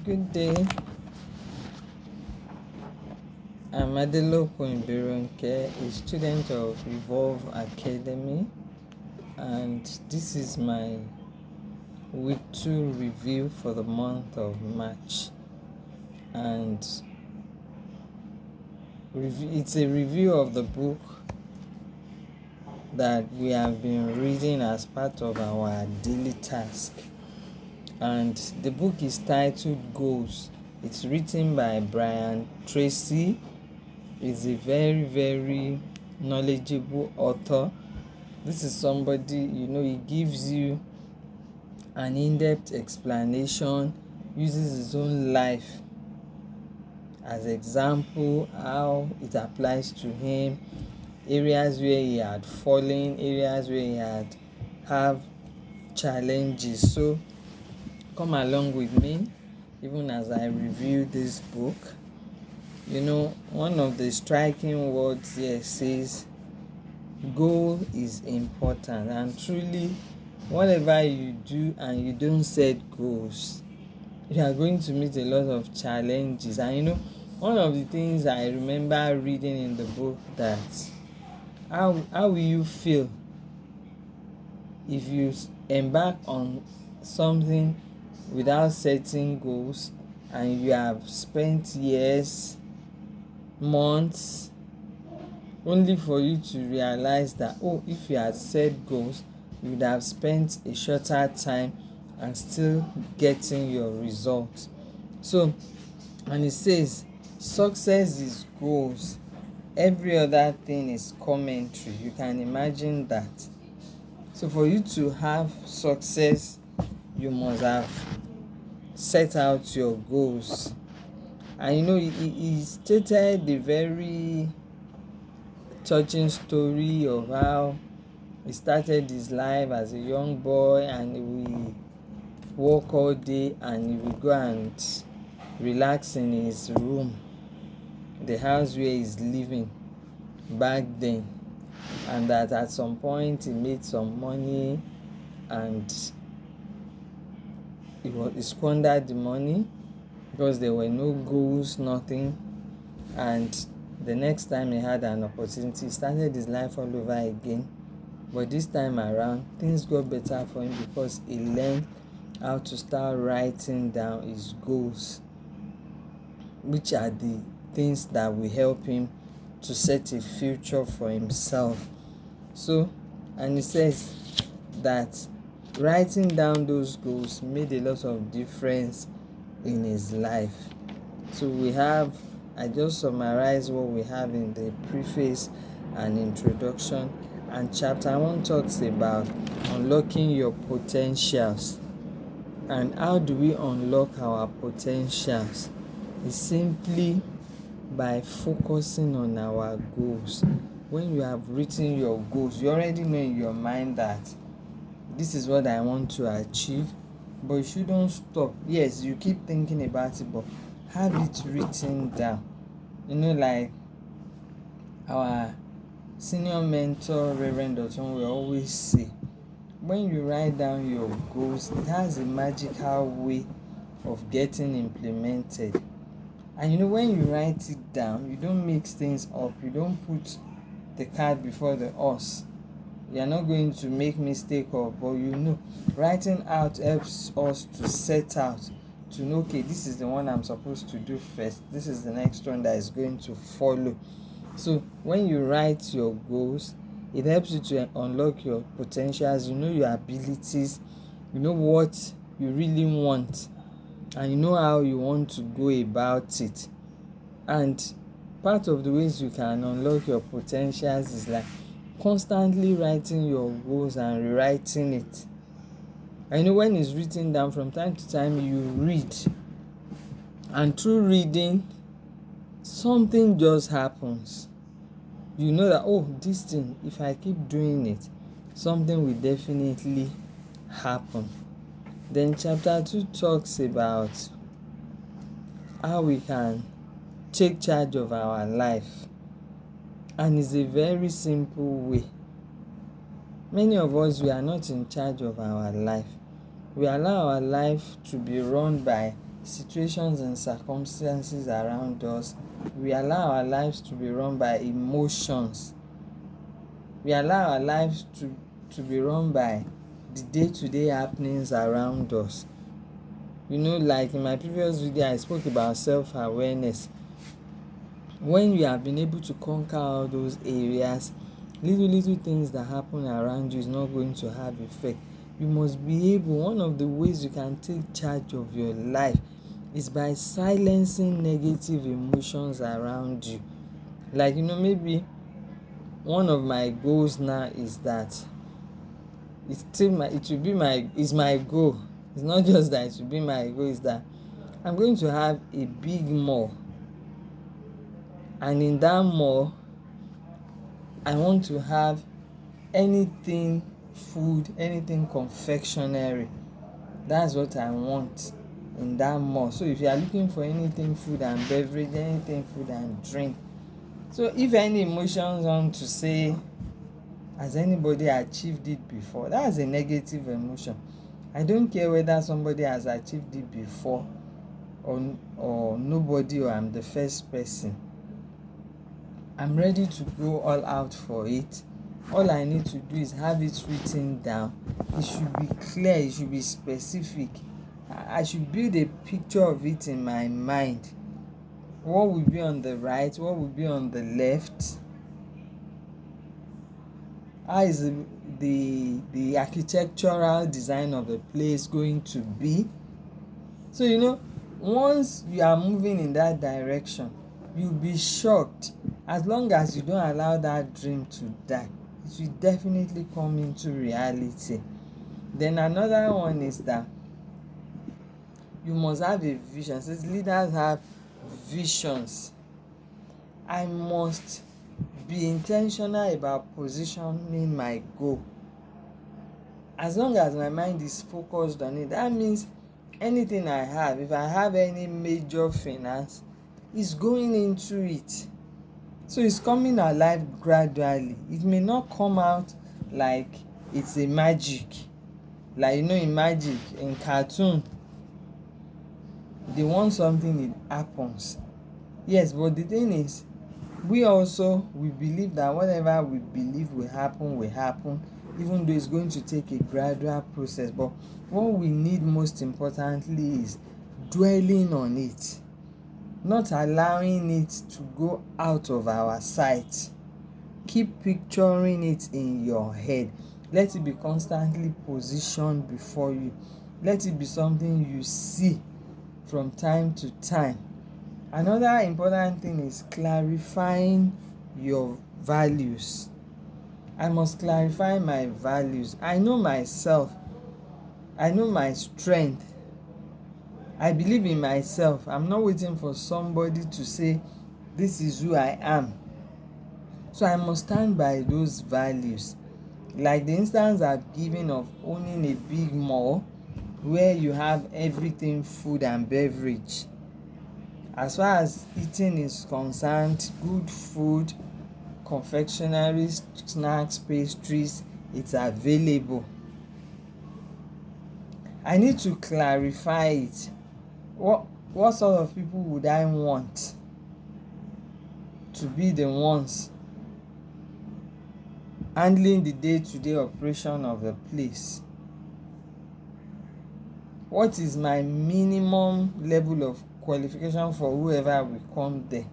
Good day. I'm Adeloko Imberonke, a student of Evolve Academy, and this is my week 2 review for the month of March. And it's a review of the book that we have been reading as part of our daily task. And the book is titled Goals. It's written by Brian Tracy. He's a very, very knowledgeable author. This is somebody, he gives you an in-depth explanation, uses his own life as example, how it applies to him, areas where he had fallen, areas where he had have challenges. So come along with me even as I review this book. One of the striking words here says goal is important, and truly whatever you do and you don't set goals, you are going to meet a lot of challenges. And one of the things I remember reading in the book, that how will you feel if you embark on something without setting goals, and you have spent years, months, only for you to realize that if you had set goals, you would have spent a shorter time and still getting your results. So, and it says success is goals, every other thing is commentary. You can imagine that. So for you to have success, you must have set out your goals. And he stated a very touching story of how he started his life as a young boy, and he will work all day and he will go and relax in his room, the house where he's living back then, and that at some point he made some money and he squandered the money because there were no goals, nothing. And the next time he had an opportunity, he started his life all over again. But this time around, things got better for him because he learned how to start writing down his goals, which are the things that will help him to set a future for himself. So, and he says that writing down those goals made a lot of difference in his life. So I just summarized what we have in the preface and introduction. And chapter 1 talks about unlocking your potentials. And how do we unlock our potentials? It's simply by focusing on our goals. When you have written your goals, you already know in your mind that this is what I want to achieve, but you shouldn't stop. Yes, you keep thinking about it, but have it written down. Like our senior mentor, Reverend Otton, will always say, when you write down your goals, it has a magical way of getting implemented. And when you write it down, you don't mix things up. You don't put the cart before the horse. You're not going to make mistake of, but writing out helps us to set out, to know, okay, this is the one I'm supposed to do first. This is the next one that is going to follow. So when you write your goals, it helps you to unlock your potentials. Your abilities, what you really want, and how you want to go about it. And part of the ways you can unlock your potentials is like constantly writing your goals and rewriting it. And when it's written down, from time to time you read, and through reading something just happens. That this thing, if I keep doing it, something will definitely happen. Then chapter 2 talks about how we can take charge of our life, and it's a very simple way. Many of us, we are not in charge of our life. We allow our life to be run by situations and circumstances around us, we allow our lives to be run by emotions. We allow our lives to be run by the day-to-day happenings around us. Like in my previous video, I spoke about self-awareness. When you have been able to conquer all those areas, little things that happen around you is not going to have effect. You must be able, one of the ways you can take charge of your life is by silencing negative emotions around you. Like, maybe one of my goals now is that it's my goal. It's not just that it will be my goal, is that I'm going to have a big mall, and in that mall I want to have anything food, anything confectionery. That's what I want in that mall. So if you are looking for anything food and beverage, anything food and drink, so if any emotions want to say, has anybody achieved it before, that's a negative emotion. I don't care whether somebody has achieved it before or nobody, or I'm the first person. I'm ready to go all out for it. All I need to do is have it written down. It should be clear, it should be specific. I should build a picture of it in my mind. What will be on the right, what will be on the left, how is the architectural design of the place going to be. So once you are moving in that direction, you'll be shocked. As long as you don't allow that dream to die, it will definitely come into reality. Then another one is that you must have a vision. Since leaders have visions, I must be intentional about positioning my goal. As long as my mind is focused on it, that means anything I have, if I have any major finance, is going into it. So it's coming alive gradually. It may not come out like it's a magic. Like in magic, in cartoon, they want something, it happens. Yes, but the thing is, we believe that whatever we believe will happen, even though it's going to take a gradual process. But what we need most importantly is dwelling on it, not allowing it to go out of our sight. Keep picturing it in your head. Let it be constantly positioned before you. Let it be something you see from time to time. Another important thing is clarifying your values. I must clarify my values. I know myself. I know my strength. I believe in myself. I'm not waiting for somebody to say, this is who I am. So I must stand by those values. Like the instance I've given of owning a big mall where you have everything food and beverage. As far as eating is concerned, good food, confectionery, snacks, pastries, it's available. I need to clarify it. What sort of people would I want to be the ones handling the day-to-day operation of the place? What is my minimum level of qualification for whoever will come there?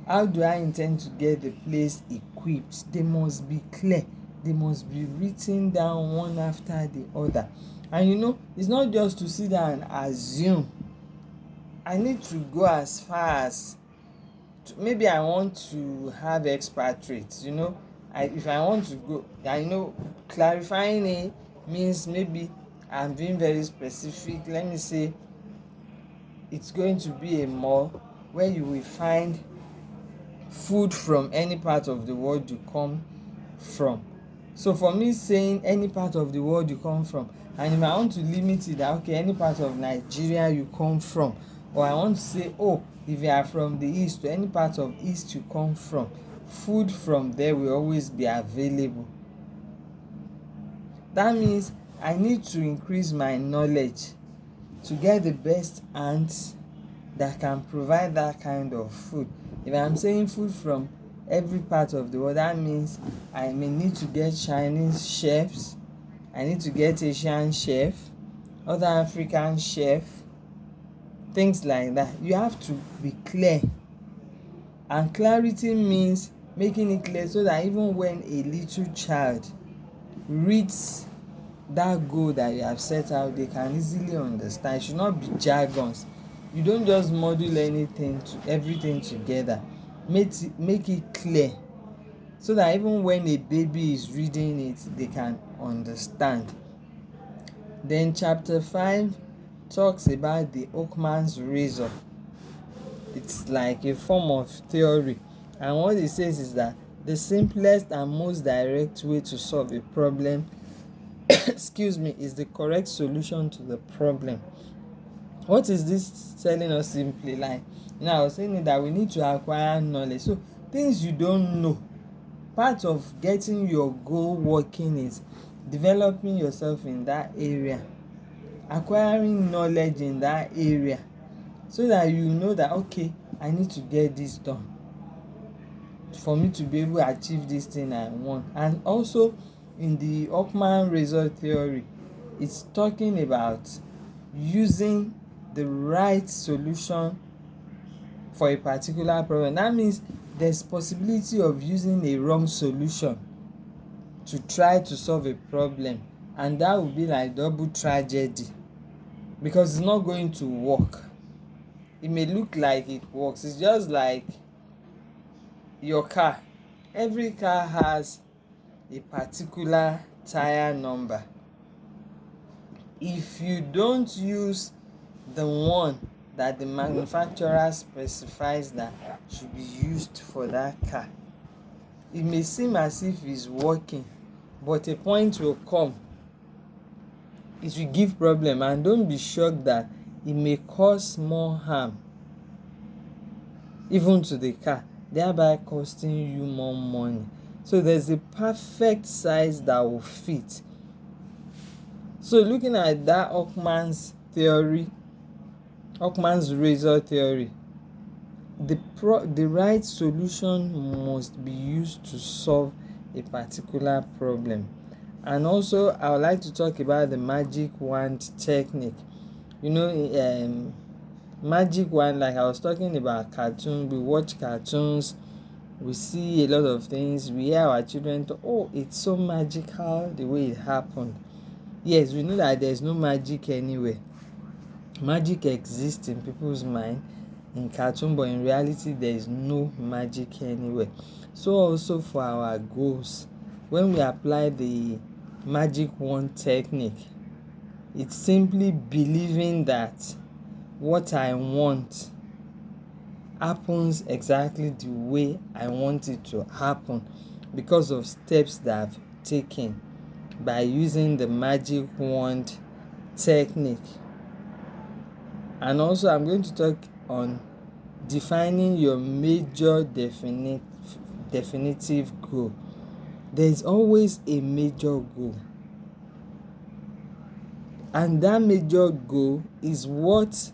How do I intend to get the place equipped? They must be clear. They must be written down one after the other. And it's not just to sit down and assume. I need to go as far as maybe I want to have expatriates. If I want to go, clarifying it means maybe I'm being very specific. Let me say it's going to be a mall where you will find food from any part of the world you come from. So for me saying any part of the world you come from, and if I want to limit it that any part of Nigeria you come from, or I want to say if you are from the east, to any part of east you come from, food from there will always be available. That means I need to increase my knowledge to get the best ants that can provide that kind of food. If I'm saying food from every part of the world, that means I may need to get Chinese chefs, I need to get Asian chef, other African chef, things like that. You have to be clear, and clarity means making it clear so that even when a little child reads that goal that you have set out, they can easily understand. It should not be jargons. You don't just model everything together. Make it clear so that even when a baby is reading it, they can understand. Then chapter 5 talks about the Occam's razor. It's like a form of theory, and what it says is that the simplest and most direct way to solve a problem is the correct solution to the problem. What is this telling us simply? Like, I was saying that we need to acquire knowledge. So things you don't know, part of getting your goal working is developing yourself in that area, acquiring knowledge in that area, so that you know that, okay, I need to get this done for me to be able to achieve this thing I want. And also in the Occam's razor theory, it's talking about using the right solution for a particular problem. That means there's possibility of using a wrong solution to try to solve a problem, and that would be like double tragedy, because it's not going to work. It may look like it works. It's just like your car. Every car has a particular tire number. If you don't use the one that the manufacturer specifies that should be used for that car, it may seem as if it's working, but a point will come, it will give problem, and don't be shocked that it may cause more harm even to the car, thereby costing you more money. So there's a perfect size that will fit. So looking at that Occam's razor theory, the right solution must be used to solve a particular problem. And also I would like to talk about the magic wand technique. Magic wand, like I was talking about cartoon, we watch cartoons, we see a lot of things, we hear our children talk, oh, it's so magical the way it happened. Yes, we know that there's no magic anywhere. Magic exists in people's mind in cartoon, but in reality there is no magic anywhere. So also for our goals, when we apply the magic wand technique, it's simply believing that what I want happens exactly the way I want it to happen because of steps that I've taken by using the magic wand technique. And also I'm going to talk on defining your major definitive goal. There is always a major goal, and that major goal is what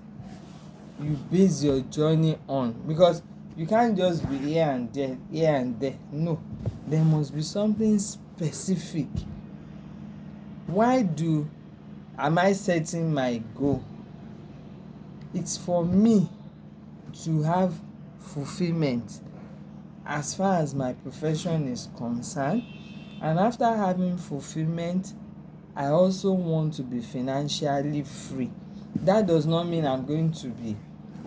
you base your journey on, because you can't just be here and there. No, there must be something specific. Why am I setting my goal? It's for me to have fulfillment as far as my profession is concerned, and after having fulfillment, I also want to be financially free. That does not mean I'm going to be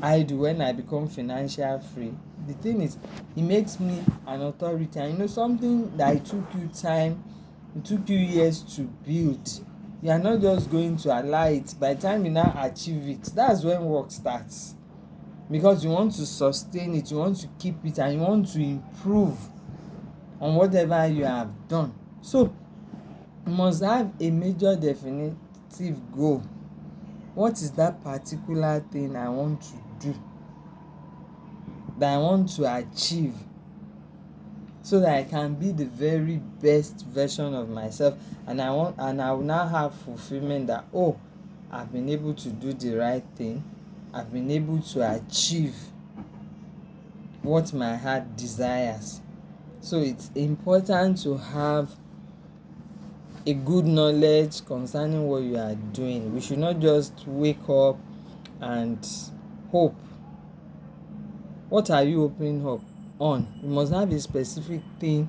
idle when I become financially free. The thing is, it makes me an authority, and something that it took you time, it took you years to build, you are not just going to allow it. By the time you now achieve it, that's when work starts, because you want to sustain it, you want to keep it, and you want to improve on whatever you have done. So you must have a major definitive goal. What is that particular thing I want to do, that I want to achieve, so that I can be the very best version of myself, and I will now have fulfillment that, oh, I've been able to do the right thing. I've been able to achieve what my heart desires. So it's important to have a good knowledge concerning what you are doing. We should not just wake up and hope. What are you hoping up on? You must have a specific thing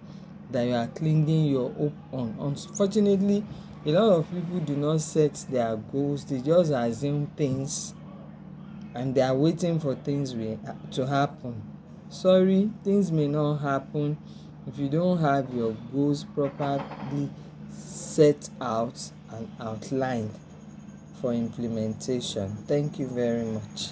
that you are clinging your hope on. Unfortunately, a lot of people do not set their goals. They just assume things and they are waiting for things to happen. Sorry, things may not happen if you don't have your goals properly set out and outlined for implementation. Thank you very much.